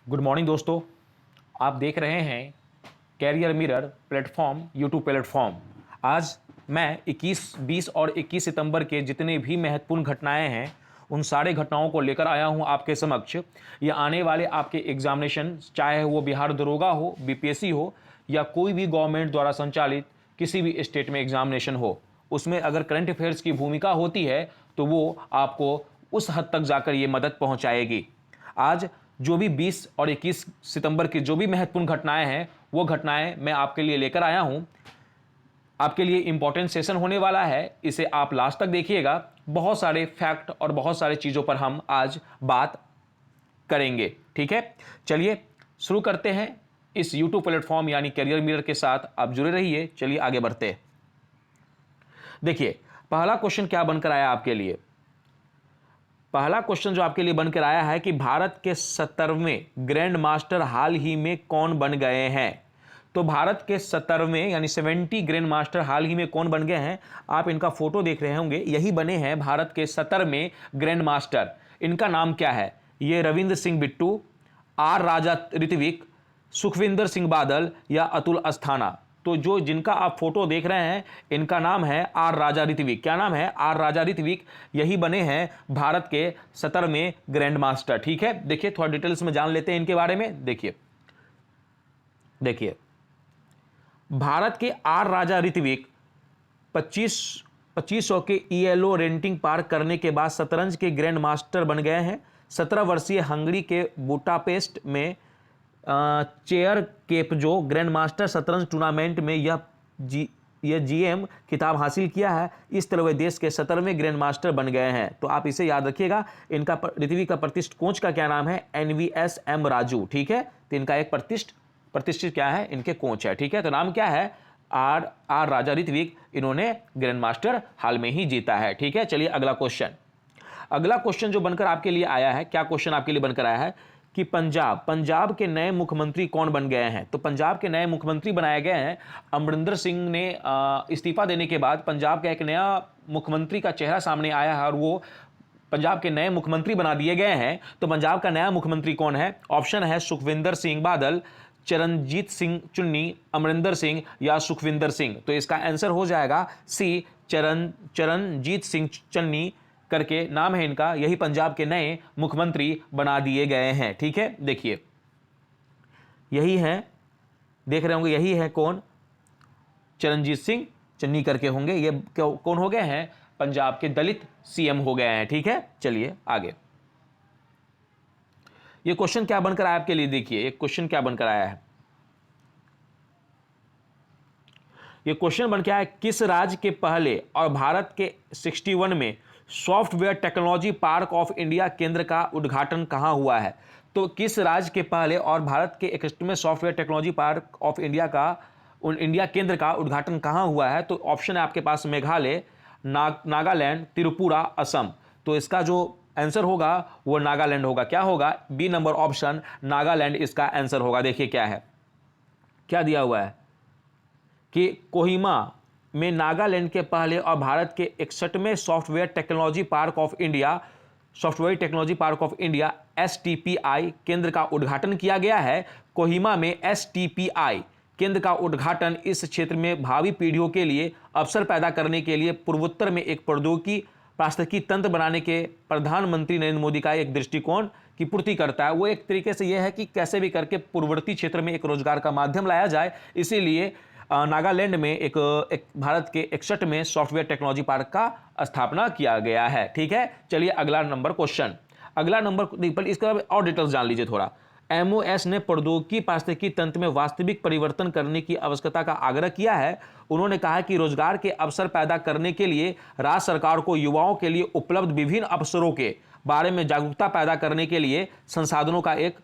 Good morning दोस्तों। आप देख रहे हैं career mirror platform YouTube platform. आज मैं 21, 20 और 21 सितंबर के जितने भी महत्वपूर्ण घटनाएं हैं उन सारे घटनाओं को लेकर आया हूं आपके समक्ष। ये आने वाले आपके एग्जामिनेशन, चाहे वो बिहार दरोगा हो, बीपीएससी हो या कोई भी गवर्नमेंट द्वारा संचालित किसी भी स्टेट में एग्जामिनेशन हो, उसमें अगर करंट अफेयर्स की भूमिका होती है तो वो आपको उस हद तक जाकर ये मदद पहुंचाएगी। आज जो भी 20 और 21 सितंबर की जो भी महत्वपूर्ण घटनाएं हैं वो घटनाएं मैं आपके लिए लेकर आया हूं। आपके लिए इंपॉर्टेंट सेशन होने वाला है, इसे आप लास्ट तक देखिएगा। बहुत सारे फैक्ट और बहुत सारे चीज़ों पर हम आज बात करेंगे, ठीक है। चलिए शुरू करते हैं इस यूट्यूब प्लेटफॉर्म यानी कैरियर मिरर के साथ। आप जुड़े रहिए, चलिए आगे बढ़ते हैं। देखिए पहला क्वेश्चन क्या बनकर आया आपके लिए। पहला क्वेश्चन जो आपके लिए बनकर आया है कि भारत के 70वें ग्रैंड मास्टर हाल ही में कौन बन गए हैं। तो भारत के 70वें यानी 70 ग्रैंड मास्टर हाल ही में कौन बन गए हैं। आप इनका फोटो देख रहे होंगे, यही बने हैं भारत के 70वें ग्रैंड मास्टर। इनका नाम क्या है। ये रविंद्र सिंह बिट्टू, आर राजा ऋत्विक, सुखविंदर सिंह बादल या अतुल अस्थाना। तो जो जिनका आप फोटो देख रहे हैं इनका नाम है आर राजा ऋत्विक। क्या नाम है, आर राजा ऋत्विक। यही बने हैं भारत के 70वें ग्रैंड मास्टर, ठीक है। देखिए थोड़ा डिटेल्स में जान लेते हैं इनके बारे में। देखिए भारत के आर राजा ऋत्विक 2500 के ईएलओ रेटिंग पार करने के बाद शतरंज के ग्रैंड मास्टर बन गए हैं। 17 वर्षीय हंगरी के बुडापेस्ट में चेयर केप जो ग्रैंड मास्टर शतरंज टूर्नामेंट में यह जीएम खिताब हासिल किया है। इस तरह वे देश के 70वें ग्रैंड मास्टर बन गए हैं। तो आप इसे याद रखिएगा। इनका ऋत्विक का प्रतिष्ठित कोच का क्या नाम है, एनवीएस एम राजू, ठीक है। तो इनका एक प्रतिष्ठित क्या है, इनके कोच है, ठीक है। तो नाम क्या है, आर राजा ऋत्विक। इन्होंने ग्रैंड मास्टर हाल में ही जीता है, ठीक है। चलिए अगला क्वेश्चन जो बनकर आपके लिए आया है, क्या क्वेश्चन आपके लिए बनकर आया है कि पंजाब के नए मुख्यमंत्री कौन बन गए हैं। तो पंजाब के नए मुख्यमंत्री बनाए गए हैं अमरिंदर सिंह ने इस्तीफा देने के बाद पंजाब का एक नया मुख्यमंत्री का चेहरा सामने आया है और वो पंजाब के नए मुख्यमंत्री बना दिए गए हैं। तो पंजाब का नया मुख्यमंत्री कौन है। ऑप्शन है सुखविंदर सिंह बादल, चरणजीत सिंह चन्नी, अमरिंदर सिंह या सुखविंदर सिंह। तो इसका आंसर हो जाएगा सी, चरणजीत सिंह चन्नी करके नाम है इनका। यही पंजाब के नए मुख्यमंत्री बना दिए गए हैं, ठीक है। देखिए यही है, देख रहे होंगे, यही है कौन, चरणजीत सिंह चन्नी करके होंगे। ये कौन हो गए हैं, पंजाब के दलित सीएम हो गए हैं, ठीक है। चलिए आगे। ये क्वेश्चन क्या बनकर आया आपके लिए, देखिए एक क्वेश्चन क्या बनकर आया है। ये क्वेश्चन बन के आया, किस राज्य के पहले और भारत के 61 में software technology park of India केंद्र का उद्घाटन कहां हुआ है। तो किस राज्य के पहले और भारत के 61 में software technology park of India केंद्र का उद्घाटन कहां हुआ है। तो ऑप्शन है आपके पास मेघालय, नागालैंड, त्रिपुरा, असम। तो इसका जो आंसर होगा वो नागालैंड होगा। क्या होगा, बी नंबर ऑप्शन नागालैंड इसका आंसर होगा। देखिए क्या है, क्या दिया हुआ है कि कोहिमा में नागालैंड के पहले और भारत के 61वें software technology park of India STPI केंद्र का उद्घाटन किया गया है। कोहिमा में STPI केंद्र का उद्घाटन इस क्षेत्र में भावी पीढ़ियों के लिए अवसर पैदा करने के लिए पूर्वोत्तर में एक प्रौद्योगिकी पारिस्थितिकी तंत्र बनाने के प्रधानमंत्री नरेंद्र मोदी का एक दृष्टिकोण की पूर्ति करता है। वो एक तरीके से यह है कि कैसे भी करके पूर्ववर्ती क्षेत्र में एक रोजगार का माध्यम लाया जाए। इसीलिए नागालैंड में एक भारत के 61 में सॉफ्टवेयर टेक्नोलॉजी पार्क का स्थापना किया गया है, ठीक है। चलिए अगला नंबर इसका और डिटेल्स जान लीजिए थोड़ा। MOS ने प्रौद्योगिकी पारिस्थितिकी तंत्र में वास्तविक परिवर्तन करने की आवश्यकता का आग्रह किया है। उन्होंने कहा कि रोजगार के अवसर पैदा करने के लिए राज्य सरकार को युवाओं के लिए उपलब्ध विभिन्न अवसरों के बारे में जागरूकता पैदा करने के लिए संसाधनों का एक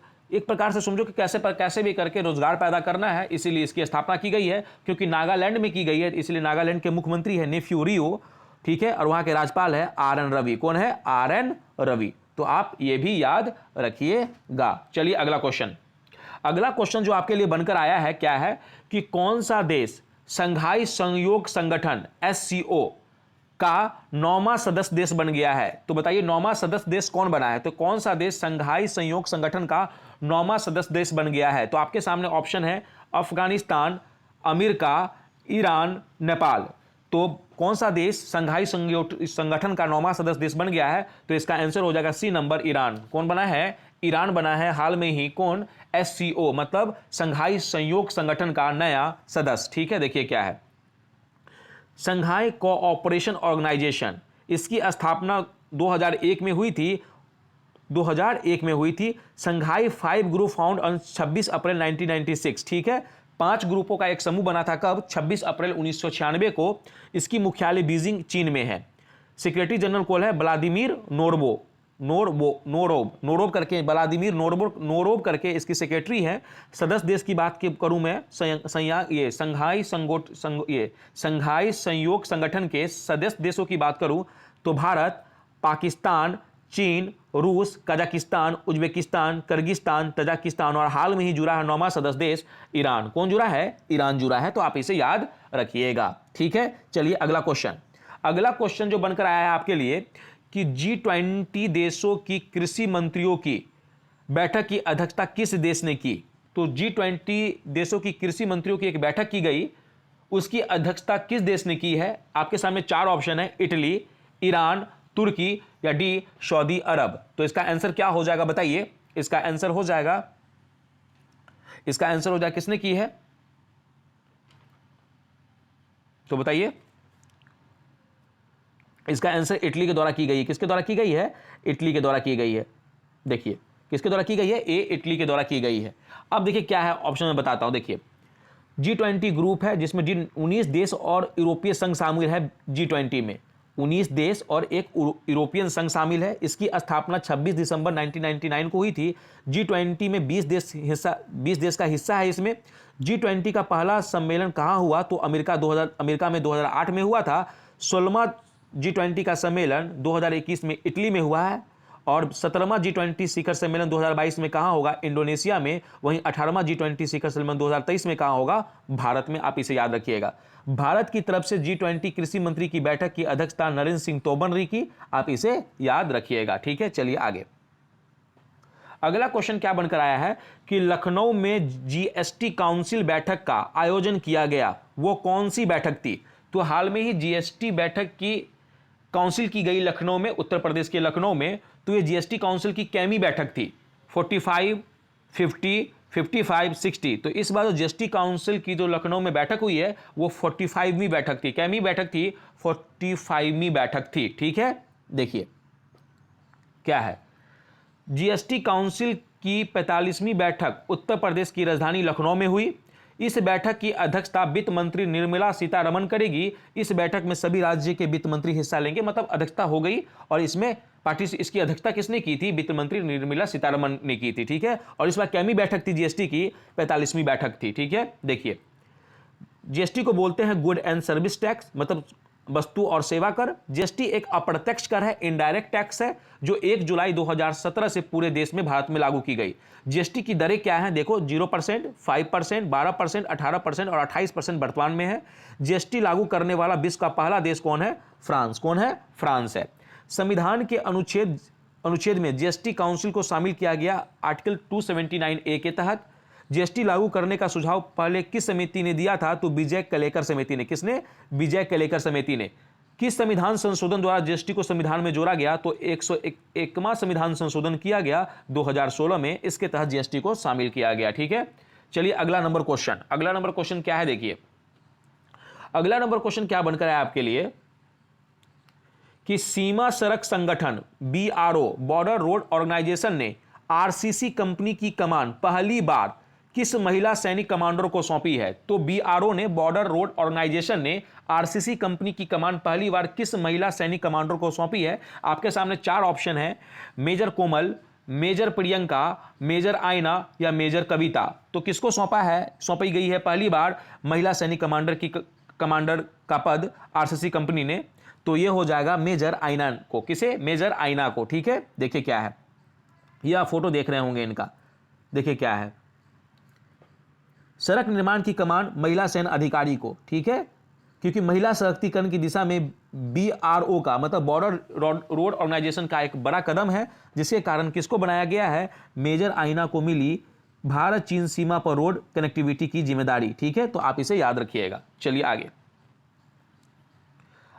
प्रकार से समझो कि कैसे भी करके रोजगार पैदा करना है। इसीलिए इसकी स्थापना की गई है, क्योंकि नागालैंड में की गई है। इसलिए नागालैंड के मुख्यमंत्री है नेफ्यू रियो, ठीक है, और वहां के राज्यपाल है RN रवि। कौन है, RN रवि। तो आप ये भी याद रखिएगा। चलिए अगला क्वेश्चन जो आपके लिए बनकर आया है क्या है कि कौन सा देश संघाई सहयोग संगठन SCO का 9वां सदस्य देश बन गया है। तो बताइए 9वां सदस्य देश कौन बना है? तो कौन सा देश संघाई सहयोग संगठन का 9वां सदस्य देश बन गया है? तो आपके सामने ऑप्शन है अफगानिस्तान, अमेरिका, ईरान, नेपाल। तो कौन सा देश संघाई संगठन का 9वां सदस्य देश बन गया है? तो इसका आंसर हो जाएगा सी नंबर, ईरान। कौन बना है? ईरान बना है हाल में ही। कौन? SCO मतलब संघाई सहयोग संगठन का नया सदस्य। ठीक है, देखिए क्या है, संघाई कोऑपरेशन ऑर्गेनाइजेशन, इसकी स्थापना 2001 में हुई थी। 2001 में हुई थी। संघाई 5 ग्रुप फाउंड ऑन 26 अप्रैल 1996। ठीक है, 5 ग्रुपों का एक समूह बना था। कब? 26 अप्रैल 1996 को। इसकी मुख्यालय बीजिंग चीन में है। सेक्रेटरी जनरल कौन है? व्लादिमीर नोरोव करके, व्लादिमीर नोरोव करके इसकी सेक्रेटरी है। सदस्य देश की बात करूं मैं, संघाई संयोग संगठन के सदस्य देशों की बात करूं तो भारत, पाकिस्तान, चीन, रूस, कजाकिस्तान, उज्बेकिस्तान, किर्गिस्तान, तजाकिस्तान और हाल में ही जुड़ा है 9वां सदस्य देश ईरान। कौन जुड़ा है? ईरान जुड़ा है। तो आप इसे याद रखिएगा। ठीक है, चलिए अगला क्वेश्चन जो बनकर आया है आपके लिए कि G20 देशों की कृषि मंत्रियों की बैठक की अध्यक्षता किस देश ने की? तो G20 देशों की कृषि मंत्रियों की एक बैठक की गई, उसकी अध्यक्षता किस देश ने की है? आपके सामने 4 ऑप्शन है, इटली, ईरान, तुर्की या डी सऊदी अरब। तो इसका आंसर क्या हो जाएगा बताइए? इसका आंसर हो जाएगा किसने की है? तो बताइए, इसका आंसर इटली के द्वारा की गई है। किसके द्वारा की गई है? इटली के द्वारा की गई है। देखिए किसके द्वारा की गई है? ए, इटली के द्वारा की गई है। अब देखिए क्या है ऑप्शन में बताता हूं। देखिए G20 ग्रुप है जिसमें 19 देश और यूरोपीय संघ शामिल है। G20 में 19 देश और एक यूरोपियन संघ शामिल है। इसकी स्थापना 26 दिसंबर 1999 को हुई थी। G20 में 20 देश का हिस्सा है। इसमें G20 का पहला सम्मेलन कहाँ हुआ? तो अमेरिका में 2008 में हुआ था। 16वां G20 का सम्मेलन 2021 में इटली में हुआ है और 17वां G20 शिखर सम्मेलन 2022 में कहाँ होगा? इंडोनेशिया में। वहीं 18वां G20 शिखर सम्मेलन 2023 में कहाँ होगा? भारत में। आप इसे याद रखिएगा। भारत की तरफ से G20 कृषि मंत्री की बैठक की अध्यक्षता नरेंद्र सिंह तोमर ने की। आप इसे याद रखिएगा। ठीक है, चलिए आगे। अगला क्वेश्चन क्या बनकर आया है कि लखनऊ में GST काउंसिल बैठक का आयोजन किया गया, वो कौन सी बैठक थी? तो हाल में ही GST बैठक की काउंसिल की गई लखनऊ में, उत्तर प्रदेश के लखनऊ में। तो ये GST काउंसिल की कैमी बैठक थी? 45, 50, 55, 60। तो इस बार जो GST काउंसिल की जो लखनऊ में बैठक हुई है वो 45वीं बैठक थी। कैमी बैठक थी? 45वीं बैठक थी। ठीक है, देखिए क्या है, GST काउंसिल की 45वीं बैठक उत्तर प्रदेश की राजधानी लखनऊ में हुई। इस बैठक की अध्यक्षता वित्त मंत्री निर्मला सीतारमण करेगी। इस बैठक में सभी राज्य के वित्त मंत्री हिस्सा लेंगे। मतलब अध्यक्षता हो गई और इसमें इसकी अध्यक्षता किसने की थी? वित्त मंत्री निर्मला सीतारमण ने की थी। ठीक है, और इस बार कैमी बैठक थी? GST की 45वीं बैठक थी। ठीक है, देखिए GST को बोलते हैं गुड एंड सर्विस टैक्स, मतलब वस्तु और सेवा कर। GST एक अप्रत्यक्ष कर है, इनडायरेक्ट टैक्स है, जो 1 जुलाई 2017 से पूरे देश में भारत में लागू की गई। GST की दरें क्या हैं? देखो 0%, 5%, 12%, 18% और 28% वर्तमान में है। GST लागू करने वाला विश्व का पहला देश कौन है? फ्रांस। कौन है? फ्रांस है। संविधान के अनुच्छेद में GST काउंसिल को शामिल किया गया आर्टिकल 279A के तहत। GST लागू करने का सुझाव पहले किस समिति ने दिया था? तो विजय केलेकर समिति ने। किसने? विजय केलेकर समिति ने। किस संविधान संशोधन द्वारा GST को संविधान में जोड़ा गया? तो 101वां संविधान संशोधन किया गया 2016 में। इसके तहत GST को शामिल किया गया। ठीक है, चलिए अगला नंबर क्वेश्चन क्या है? देखिए अगला नंबर क्वेश्चन क्या बनकर आया आपके लिए कि सीमा सड़क संगठन BRO, बॉर्डर रोड ऑर्गेनाइजेशन ने RCC कंपनी की कमान पहली बार किस महिला सैनिक कमांडर को सौंपी है? तो BRO ने, बॉर्डर रोड ऑर्गेनाइजेशन ने RCC कंपनी की कमान पहली बार किस महिला सैनिक कमांडर को सौंपी है? आपके सामने 4 ऑप्शन है, मेजर कोमल, मेजर प्रियंका, मेजर आयना या मेजर कविता। तो किसको सौंपी गई है पहली बार महिला सैनिक कमांडर का पद RCC कंपनी ने? तो यह हो जाएगा मेजर आयना को। किसे? मेजर आयना को। ठीक है, देखिए क्या है, यह फोटो देख रहे होंगे इनका। देखिए क्या है, सड़क निर्माण की कमान महिला सैन्य अधिकारी को। ठीक है, क्योंकि महिला सशक्तिकरण की दिशा में BRO का मतलब बॉर्डर रोड ऑर्गेनाइजेशन का एक बड़ा कदम है, जिसके कारण किसको बनाया गया है, मेजर आईना को मिली भारत चीन सीमा पर रोड कनेक्टिविटी की जिम्मेदारी। ठीक है, तो आप इसे याद रखिएगा। चलिए आगे,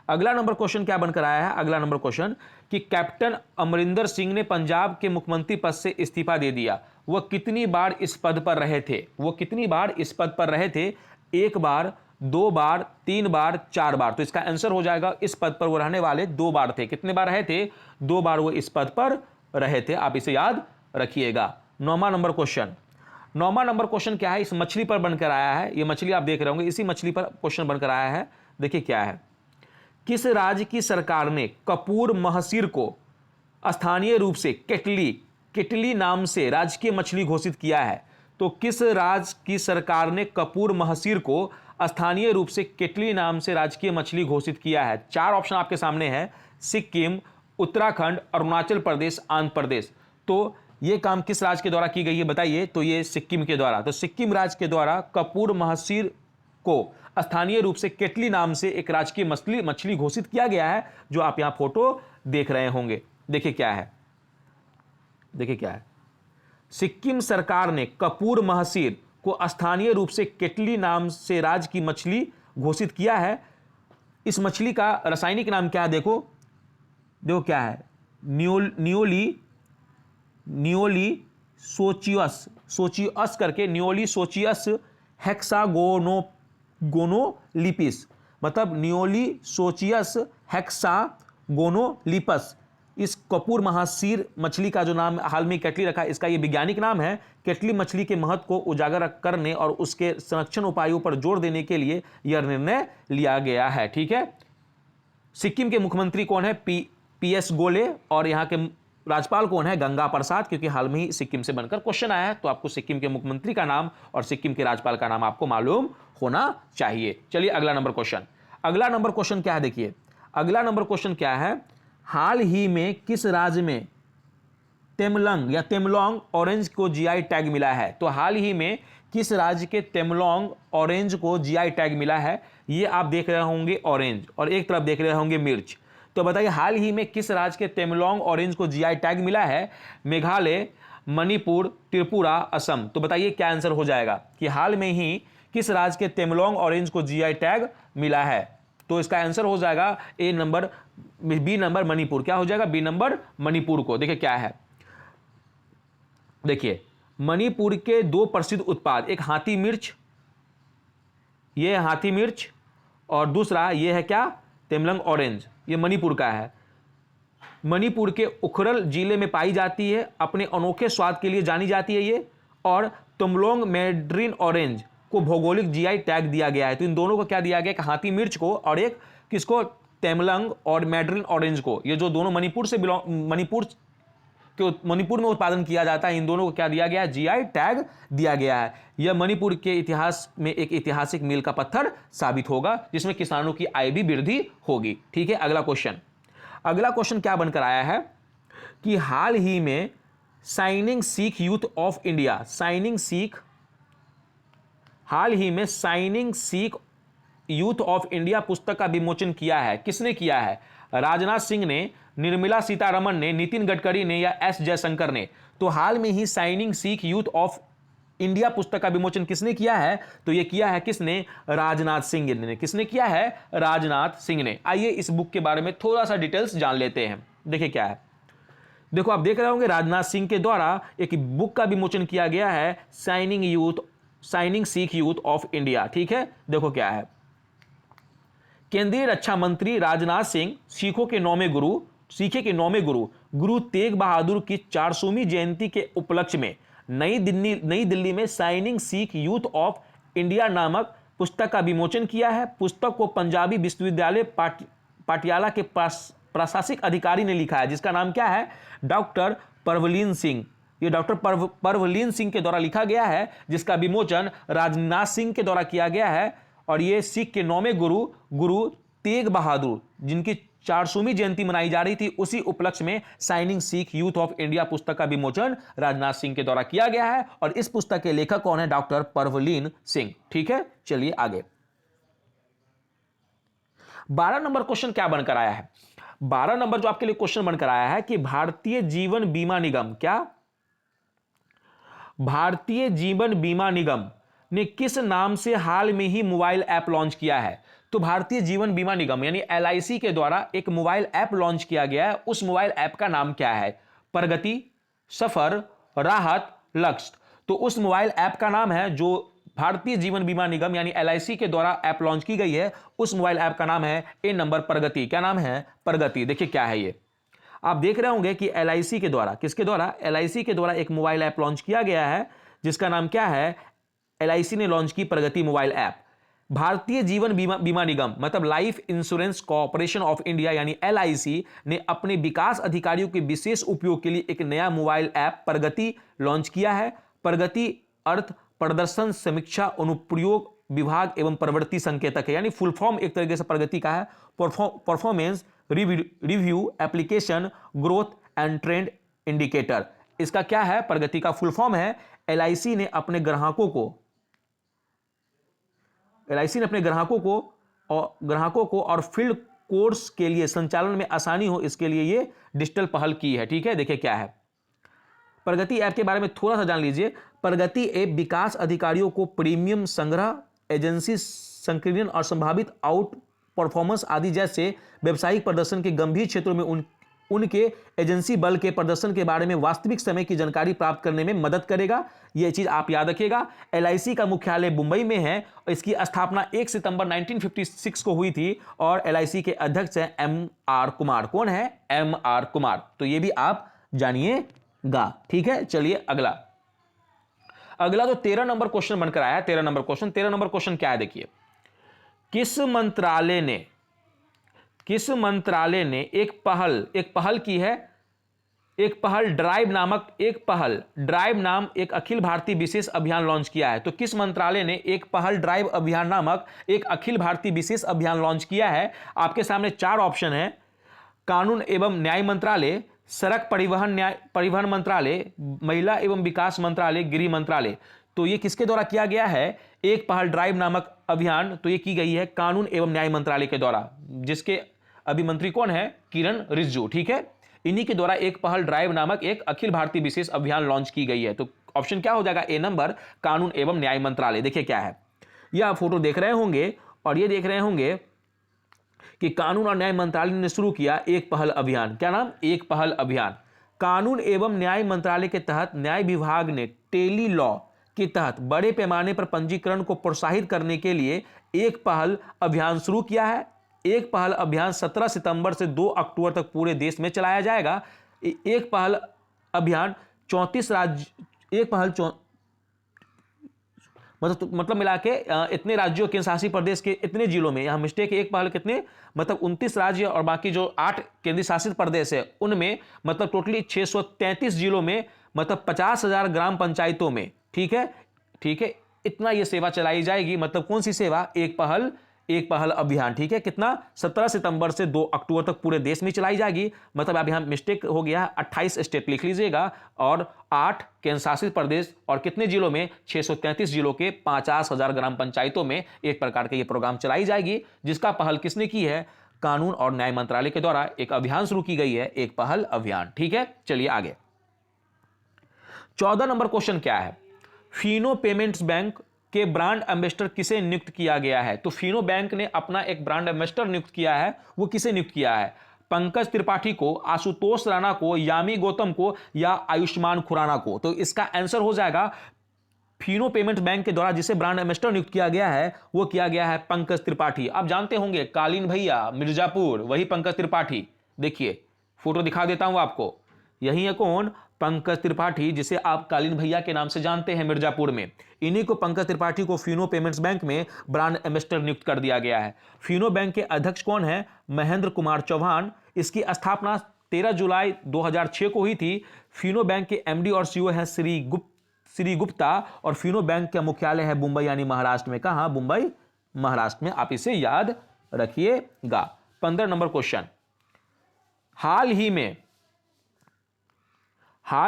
अगला नंबर क्वेश्चन क्या बनकर आया है, अगला नंबर क्वेश्चन कि कैप्टन अमरिंदर सिंह ने पंजाब के मुख्यमंत्री पद से इस्तीफा दे दिया, वह कितनी बार इस पद पर रहे थे, वो कितनी बार इस पद पर रहे थे, 1 बार, 2 बार, 3 बार, 4 बार। तो इसका आंसर हो जाएगा इस पद पर वो रहने वाले 2 बार थे। कितने बार रहे थे, 2 बार वो इस पद पर रहे थे, आप इसे याद रखिएगा। 9वां नंबर क्वेश्चन, 9वां नंबर क्वेश्चन क्या है, इस मछली पर बनकर आया है, ये मछली आप देख रहे होंगे, इसी मछली पर क्वेश्चन बनकर आया है। देखिए क्या है, किस राज्य की सरकार ने कपूर महसीर को स्थानीय रूप से केटली नाम से राजकीय मछली घोषित किया है। तो किस राज्य की सरकार ने कपूर महसीर को स्थानीय रूप से केटली नाम से राजकीय मछली घोषित किया है? 4 ऑप्शन आपके सामने है, सिक्किम, उत्तराखंड, अरुणाचल प्रदेश, आंध्र प्रदेश। तो ये काम किस राज्य के द्वारा की गई है बताइए, तो ये सिक्किम के द्वारा। तो सिक्किम राज्य के द्वारा कपूर महसीर को स्थानीय रूप से केटली नाम से एक राजकीय मछली घोषित किया गया है, जो आप यहां फोटो देख रहे होंगे। देखिए क्या है, देखिए क्या है, सिक्किम सरकार ने कपूर महसीर को स्थानीय रूप से केटली नाम से राज्य की मछली घोषित किया है। इस मछली का रासायनिक नाम क्या है, देखो देखो क्या है, नियोली सोचियस करके, नियोली सोचियस हेक्सागोनोलिपिस, मतलब नियोली सोचियस हेक्सागोनोलिपस। इस कपूर महासीर मछली का जो नाम हाल में केटली रखा है, इसका ये वैज्ञानिक नाम है। केटली मछली के महत्व को उजागर करने और उसके संरक्षण उपायों पर जोर देने के लिए यह निर्णय लिया गया है। ठीक है, सिक्किम के मुख्यमंत्री कौन है, PS गोले, और यहाँ के राज्यपाल कौन है, गंगा प्रसाद, क्योंकि हाल में ही सिक्किम से बनकर क्वेश्चन आया है, तो आपको सिक्किम के मुख्यमंत्री का नाम और सिक्किम के राज्यपाल का नाम आपको मालूम होना चाहिए। चलिए अगला नंबर क्वेश्चन, अगला नंबर क्वेश्चन क्या है, देखिए अगला नंबर क्वेश्चन क्या है, हाल ही में किस राज्य में तेमलंग या तेमलोंग ऑरेंज को GI टैग मिला है? तो हाल ही में किस राज्य के तेमलोंग ऑरेंज को GI टैग मिला है? ये आप देख रहे होंगे ऑरेंज, और एक तरफ देख रहे होंगे मिर्च। तो बताइए हाल ही में किस राज्य के तेमलोंग ऑरेंज को GI टैग मिला है? मेघालय, मणिपुर, त्रिपुरा, असम। तो बताइए क्या आंसर हो जाएगा कि हाल में ही किस राज्य के तेमलोंग ऑरेंज को GI टैग मिला है? तो इसका आंसर हो जाएगा बी नंबर मणिपुर। क्या हो जाएगा, बी नंबर मणिपुर को। देखिए क्या है, देखिए मणिपुर के 2 प्रसिद्ध उत्पाद, एक हाथी मिर्च, ये हाथी मिर्च, और दूसरा ये है क्या, तेमलंग ऑरेंज, ये मणिपुर का है। मणिपुर के उखरल जिले में पाई जाती है, अपने अनोखे स्वाद के लिए जानी जाती है ये, और तुमलोंग मैड्रिन ऑरेंज को भौगोलिक GI टैग दिया गया है। तो इन दोनों को क्या दिया गया, एक हाथी मिर्च को और एक किसको, तेमलंग और मैड्रिन ऑरेंज को। ये जो दोनों मणिपुर में उत्पादन किया जाता है, इन दोनों को क्या दिया गया है, GI टैग दिया गया है। यह मणिपुर के इतिहास में एक ऐतिहासिक मील का पत्थर साबित होगा, जिसमें किसानों की आय भी वृद्धि होगी। ठीक है, अगला क्वेश्चन, अगला क्वेश्चन क्या बनकर आया है कि हाल ही में shining Sikh youth of India, हाल ही में shining Sikh youth of India पुस्तक का विमोचन किया है। किसने किया है, राजनाथ सिंह ने, निर्मला सीतारमण ने, नितिन गडकरी ने, या S जयशंकर ने? तो हाल में ही shining Sikh youth of India पुस्तक का विमोचन किसने किया है? तो यह किया है किसने, राजनाथ सिंह ने। किसने किया है, राजनाथ सिंह ने। आइए इस बुक के बारे में थोड़ा सा डिटेल्स जान लेते हैं। देखिए क्या है, देखो आप देख रहे होंगे राजनाथ सिंह के द्वारा एक बुक का विमोचन किया गया है, signing Sikh youth of India. ठीक है, देखो क्या है, केंद्रीय रक्षा मंत्री राजनाथ सिंह सीखे के 9वें गुरु तेग बहादुर की 400वीं जयंती के उपलक्ष्य में नई दिल्ली में shining Sikh youth of India नामक पुस्तक का विमोचन किया है। पुस्तक को पंजाबी विश्वविद्यालय पटियाला के प्रशासनिक अधिकारी ने लिखा है, जिसका नाम क्या है, डॉक्टर परवलीन सिंह। ये डॉक्टर परवलीन सिंह के द्वारा लिखा गया है, जिसका विमोचन राजनाथ सिंह के द्वारा किया गया है। और ये सिख के 9वें गुरु तेग बहादुर, जिनकी 400वीं जयंती मनाई जा रही थी, उसी उपलक्ष्य में shining Sikh youth of India पुस्तक का विमोचन राजनाथ सिंह के द्वारा किया गया है। और इस पुस्तक के लेखक कौन है, डॉक्टर परवलीन सिंह। ठीक है, चलिए आगे, 12 नंबर क्वेश्चन क्या बनकर आया है? 12 नंबर जो आपके लिए क्वेश्चन बनकर आया है कि भारतीय जीवन बीमा निगम, क्या भारतीय जीवन बीमा निगम ने किस नाम से हाल में ही मोबाइल ऐप लॉन्च किया है? तो भारतीय जीवन बीमा निगम यानी एलआईसी के द्वारा एक मोबाइल ऐप लॉन्च किया गया है। उस मोबाइल ऐप का नाम क्या है? प्रगति, सफर, राहत, लक्ष्य। तो उस मोबाइल ऐप का नाम है जो भारतीय जीवन बीमा निगम यानी एलआईसी के द्वारा ऐप लॉन्च की गई है, उस मोबाइल ऐप का नाम है ए नंबर प्रगति। क्या नाम है? प्रगति। देखिए क्या है ये, आप देख रहे होंगे कि एलआईसी के द्वारा, किसके द्वारा? एलआईसी के द्वारा एक मोबाइल ऐप लॉन्च किया गया है जिसका नाम क्या है? एलआईसी ने लॉन्च की प्रगति मोबाइल ऐप। भारतीय जीवन बीमा निगम मतलब life insurance corporation of India यानी एलआईसी ने अपने विकास अधिकारियों के विशेष उपयोग के लिए एक नया मोबाइल ऐप प्रगति लॉन्च किया है। प्रगति अर्थ प्रदर्शन समीक्षा अनुप्रयोग विभाग एवं प्रवृत्ति संकेतक है, यानी फुल फॉर्म एक तरीके से प्रगति का है, performance review application growth and trend indicator. इसका क्या है? प्रगति का फुल फॉर्म है। एलआईसी ने अपने ग्राहकों को और फील्ड कोर्स के लिए संचालन में आसानी हो इसके लिए ये डिजिटल पहल की है। ठीक है, देखिए क्या है प्रगति ऐप के बारे में थोड़ा सा जान लीजिए। प्रगति ऐप विकास अधिकारियों को प्रीमियम संग्रह, एजेंसी संकीर्ण और संभावित आउट परफॉर्मेंस आदि जैसे व्यावसायिक प्रदर्शन के गंभीर क्षेत्रों में उनके एजेंसी बल के प्रदर्शन के बारे में वास्तविक समय की जानकारी प्राप्त करने में मदद करेगा। यह चीज आप याद रखिएगा। एलआईसी का मुख्यालय मुंबई में है। इसकी स्थापना 1 सितंबर 1956 को हुई थी और एलआईसी के अध्यक्ष हैं एम.आर. कुमार। कौन है? एम.आर. कुमार। तो यह भी आप जानिएगा। ठीक है, चलिए अगला तो 13 नंबर क्वेश्चन बनकर आया है। 13 नंबर क्वेश्चन क्या है? देखिए, किस मंत्रालय ने एक पहल की है? एक पहल ड्राइव नाम एक अखिल भारतीय विशेष अभियान लॉन्च किया है। तो किस मंत्रालय ने एक पहल ड्राइव अभियान नामक एक अखिल भारतीय विशेष अभियान लॉन्च किया है? आपके सामने 4 ऑप्शन है। कानून एवं न्याय मंत्रालय, सड़क परिवहन मंत्रालय, महिला एवं विकास मंत्रालय, गृह मंत्रालय। तो ये किसके द्वारा किया गया है? एक पहल ड्राइव नामक अभियान तो ये की गई है कानून एवं न्याय मंत्रालय के द्वारा, जिसके अभी मंत्री कौन है? किरण रिजिजू। ठीक है, इन्हीं के द्वारा एक पहल ड्राइव नामक एक अखिल भारतीय विशेष अभियान लॉन्च की गई है। तो ऑप्शन क्या हो जाएगा? ए नंबर कानून एवं न्याय मंत्रालय। देखिए क्या है, यह आप फोटो देख रहे होंगे और ये देख रहे होंगे कि कानून और न्याय मंत्रालय ने शुरू किया एक पहल अभियान। क्या नाम? एक पहल अभियान। कानून एवं न्याय मंत्रालय के तहत न्याय विभाग ने टेली लॉ के तहत बड़े पैमाने पर पंजीकरण को प्रोत्साहित करने के लिए एक पहल अभियान शुरू किया है। एक पहल अभियान 17 सितंबर से 2 अक्टूबर तक पूरे देश में चलाया जाएगा। एक पहल अभियान 34 राज्य, एक पहल मतलब मिला के इतने राज्यों केंद्र शासित प्रदेश के इतने जिलों में, यहां मिस्टेक है, एक पहल कितने मतलब 29 राज्य और बाकी जो 8 केंद्रीय शासित प्रदेश है उनमें मतलब टोटली 633 जिलों में मतलब 50,000 ग्राम पंचायतों में। ठीक है, इतना ये सेवा चलाई जाएगी। मतलब कौन सी सेवा? एक पहल अभियान। ठीक है, कितना? 17 सितंबर से 2 अक्टूबर तक पूरे देश में चलाई जाएगी। मतलब अब यहां मिस्टेक हो गया, 28 स्टेट लिख लीजिएगा और 8 केंद्र शासित प्रदेश और कितने जिलों में? 633 जिलों के 50,000 ग्राम पंचायतों में एक प्रकार का ये प्रोग्राम चलाई जाएगी, जिसका पहल किसने की है? कानून और न्याय मंत्रालय के द्वारा एक अभियान शुरू की गई है, एक पहल अभियान। ठीक है, चलिए आगे 14 नंबर क्वेश्चन क्या है? फिनो पेमेंट्स बैंक के ब्रांड एम्बेसडर किसे नियुक्त किया गया है? तो फिनो बैंक ने अपना एक ब्रांड एम्बेसडर नियुक्त किया है। वो किसे नियुक्त किया है? पंकज त्रिपाठी को, आशुतोष राणा को, यामी गौतम को या आयुष्मान खुराना को? तो इसका आंसर हो जाएगा फिनो पेमेंट बैंक के द्वारा जिसे ब्रांड एम्बेसडर नियुक्त किया गया है वो किया गया है पंकज त्रिपाठी। आप जानते होंगे कालीन भैया मिर्जापुर, वही पंकज त्रिपाठी। देखिए फोटो दिखा देता हूं आपको, यही है कौन? पंकज त्रिपाठी, जिसे आप कालीन भैया के नाम से जानते हैं मिर्जापुर में। इन्हीं को पंकज त्रिपाठी को फिनो पेमेंट्स बैंक में ब्रांड एम्बेसडर नियुक्त कर दिया गया है। फिनो बैंक के अध्यक्ष कौन है? महेंद्र कुमार चौहान। इसकी स्थापना 13 जुलाई 2006 को हुई थी। फिनो बैंक के एमडी और सीईओ है श्री गुप्ता और फिनो बैंक का मुख्यालय है मुंबई यानी महाराष्ट्र में। कहां? मुंबई महाराष्ट्र में। आप इसे याद रखिएगा। 15 नंबर क्वेश्चन, हाल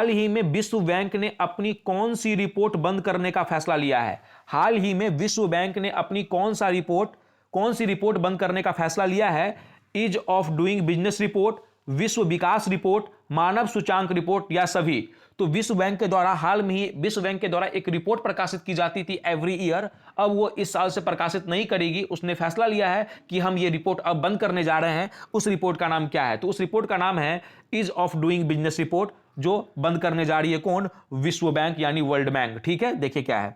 ही में विश्व बैंक ने अपनी कौन सी रिपोर्ट बंद करने का फैसला लिया है? हाल ही में विश्व बैंक ने अपनी कौन सी कौन सी रिपोर्ट बंद करने का फैसला लिया है? Ease of doing business report, विश्व विकास रिपोर्ट, मानव सूचांक रिपोर्ट या सभी? तो विश्व बैंक के द्वारा हाल में ही विश्व बैंक के द्वारा एक रिपोर्ट प्रकाशित की जाती थी एवरी ईयर, अब वो इस साल से प्रकाशित नहीं करेगी। उसने फैसला लिया है कि हम ये रिपोर्ट अब बंद करने जा रहे हैं। उस रिपोर्ट का नाम क्या है? तो उस रिपोर्ट का नाम है ease of doing business report, जो बंद करने जा रही है कौन? विश्व बैंक यानी वर्ल्ड बैंक। ठीक है, देखिए क्या है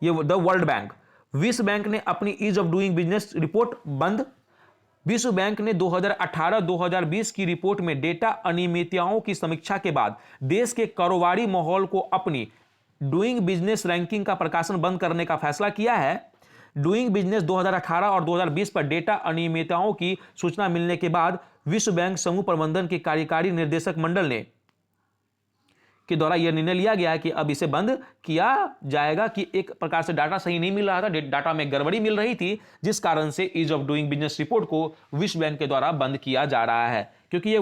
ये द वर्ल्ड बैंक। विश्व बैंक ने अपनी ease of doing business report बंद। विश्व बैंक ने 2018-2020 की रिपोर्ट में डेटा अनियमितताओं की समीक्षा के बाद देश के कारोबारी माहौल को अपनी डूइंग बिजनेस रैंकिंग का प्रकाशन बंद करने का फैसला किया है। डूइंग बिजनेस 2018 और 2020 पर डेटा अनियमितताओं की सूचना मिलने के बाद विश्व बैंक समूह प्रबंधन के कार्यकारी निर्देशक मंडल ने के द्वारा यह निर्णय लिया गया कि अब इसे बंद किया जाएगा कि एक प्रकार से डाटा सही नहीं मिल रहा था, डाटा में गड़बड़ी मिल रही थी, जिस कारण से ease of doing business report को विश्व बैंक के द्वारा बंद किया जा रहा है। क्योंकि ये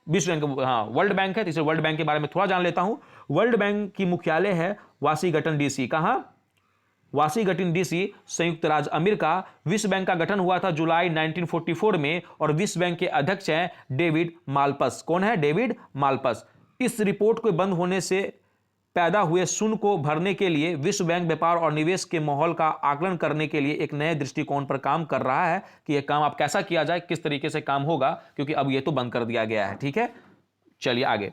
विश्व बैंक, वर्ल्ड बैंक है, तो इसे वर्ल्ड बैंक के बारे में थोड़ा जान लेता हूं। वर्ल्ड बैंक की मुख्यालय है वाशिंगटन डीसी। कहां? वाशिंगटन डीसी, संयुक्त राज्य अमेरिका। विश्व बैंक का गठन हुआ था जुलाई 1944 में और विश्व बैंक के अध्यक्ष हैं डेविड मालपस। कौन है? डेविड मालपस। इस रिपोर्ट को बंद होने से पैदा हुए शून्य को भरने के लिए विश्व बैंक व्यापार और निवेश के माहौल का आकलन करने के लिए एक नए दृष्टिकोण पर काम कर रहा है कि यह काम अब कैसा किया जाए, किस तरीके से काम होगा, क्योंकि अब यह तो बंद कर दिया गया है। ठीक है, चलिए आगे।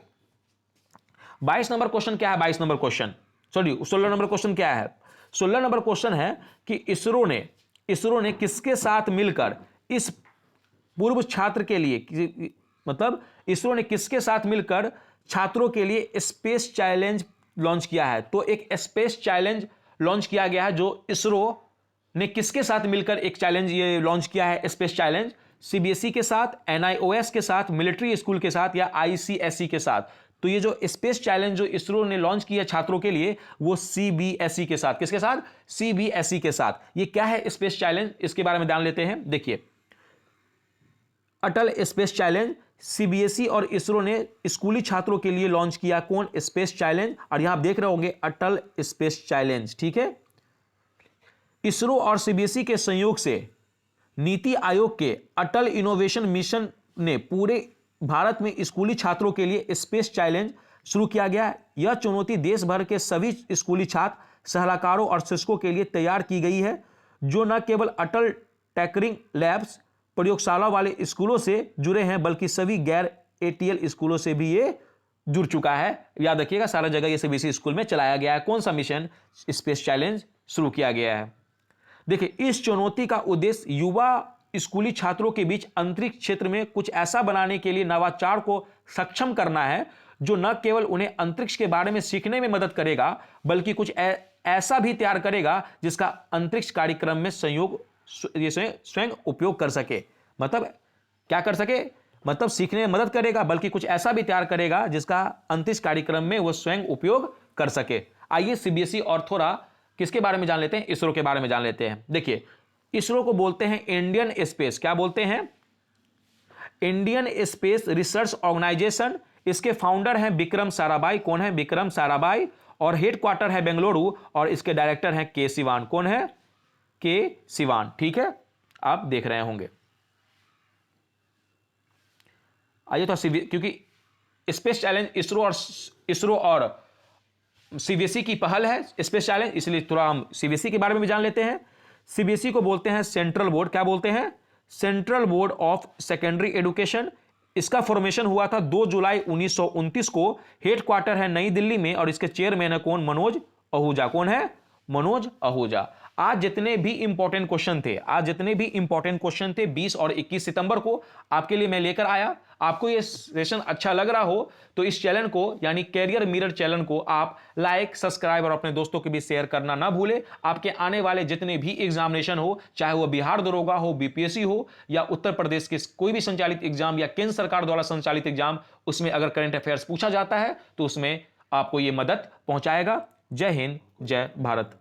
22 नंबर क्वेश्चन क्या है? 22 number question, sorry 16 number question क्या है? 16 नंबर क्वेश्चन है कि इसरो ने किसके साथ मिलकर इस पूर्व छात्र के लिए, मतलब इसरो ने किसके साथ मिलकर छात्रों के लिए स्पेस चैलेंज लॉन्च किया है? तो एक स्पेस चैलेंज लॉन्च किया गया है। जो इसरो ने किसके साथ मिलकर एक चैलेंज ये लॉन्च किया है? स्पेस चैलेंज सीबीएसई के साथ, एनआईओएस के साथ, मिलिट्री स्कूल के साथ या आईसीएसई के साथ? तो ये जो स्पेस चैलेंज जो इसरो ने लॉन्च किया छात्रों के लिए, वो सीबीएसई के साथ। किसके साथ? सीबीएसई के साथ। ये क्या है स्पेस चैलेंज? इसके बारे में जान लेते हैं। देखिए, अटल स्पेस चैलेंज सीबीएसई और इसरो ने स्कूली छात्रों के लिए लॉन्च किया। कौन? Space challenge. और यहां आप देख रहे होंगे अटल स्पेस चैलेंज। ठीक है, इसरो और सीबीएसई के संयोग से नीति आयोग के अटल इनोवेशन मिशन ने पूरे भारत में स्कूली छात्रों के लिए स्पेस चैलेंज शुरू किया गया। यह चुनौती देश भर के सभी स्कूली छात्र, सलाहकारों और शिक्षकों के लिए तैयार की गई है, जो न केवल अटल टेकरिंग लैब्स प्रयोगशाला वाले स्कूलों से जुड़े हैं, बल्कि सभी गैर एटीएल स्कूलों से भी ये जुड़ चुका है। याद रखिएगा, सारा जगह ये सीबीएसई स्कूल में चलाया गया है। कौन सा मिशन? स्पेस चैलेंज शुरू किया गया है। देखिए, इस चुनौती का उद्देश्य युवा स्कूली छात्रों के बीच अंतरिक्ष क्षेत्र में कुछ ऐसा बनाने के लिए नवाचार को सक्षम करना है, जो न केवल उन्हें अंतरिक्ष के बारे में सीखने में मदद करेगा, बल्कि कुछ ऐसा भी तैयार करेगा जिसका अंतरिक्ष कार्यक्रम में स्वयं उपयोग कर सके। मतलब क्या कर सके? मतलब सीखने में मदद करेगा, बल्कि कुछ ऐसा भी तैयार करेगा जिसका अंतरिक्ष कार्यक्रम में वो स्वयं उपयोग कर सके। आइए सीबीएसई और थोड़ा किसके बारे में जान लेते हैं? इसरो के बारे में जान लेते हैं। देखिए, इसरो को बोलते हैं इंडियन स्पेस, क्या बोलते हैं? Indian space research organisation. इसके फाउंडर हैं विक्रम साराभाई। कौन है? विक्रम साराभाई। और हेडक्वार्टर है बेंगलुरु और इसके डायरेक्टर हैं के सिवान। कौन है? के सिवान। ठीक है, आप देख रहे होंगे। आइए तो क्योंकि स्पेस चैलेंज इसरो और सीबीएसई की पहल है स्पेस चैलेंज, इसलिए थोड़ा हम सीबीएसई के बारे में भी जान लेते हैं। सीबीएसई को बोलते हैं सेंट्रल बोर्ड। क्या बोलते हैं? Central board of secondary education. इसका फॉर्मेशन हुआ था 2 जुलाई 1929 को। हेडक्वार्टर है नई दिल्ली में और इसके चेयरमैन है कौन? मनोज आहूजा। कौन है? मनोज आहूजा। आज जितने भी इंपॉर्टेंट क्वेश्चन थे 20 और 21 सितंबर को आपके लिए मैं लेकर आया। आपको ये सेशन अच्छा लग रहा हो तो इस चैनल को यानी कैरियर मिरर चैनल को आप लाइक, सब्सक्राइब और अपने दोस्तों के बीच शेयर करना ना भूले। आपके आने वाले जितने भी एग्जामिनेशन हो, चाहे वो बिहार दरोगा हो, बीपीएससी हो या उत्तर प्रदेश के कोई भी संचालित एग्जाम या केंद्र सरकार द्वारा संचालित एग्जाम, उसमें अगर करंट अफेयर्स पूछा जाता है तो उसमें आपको ये मदद पहुंचाएगा। जय हिंद, जय भारत।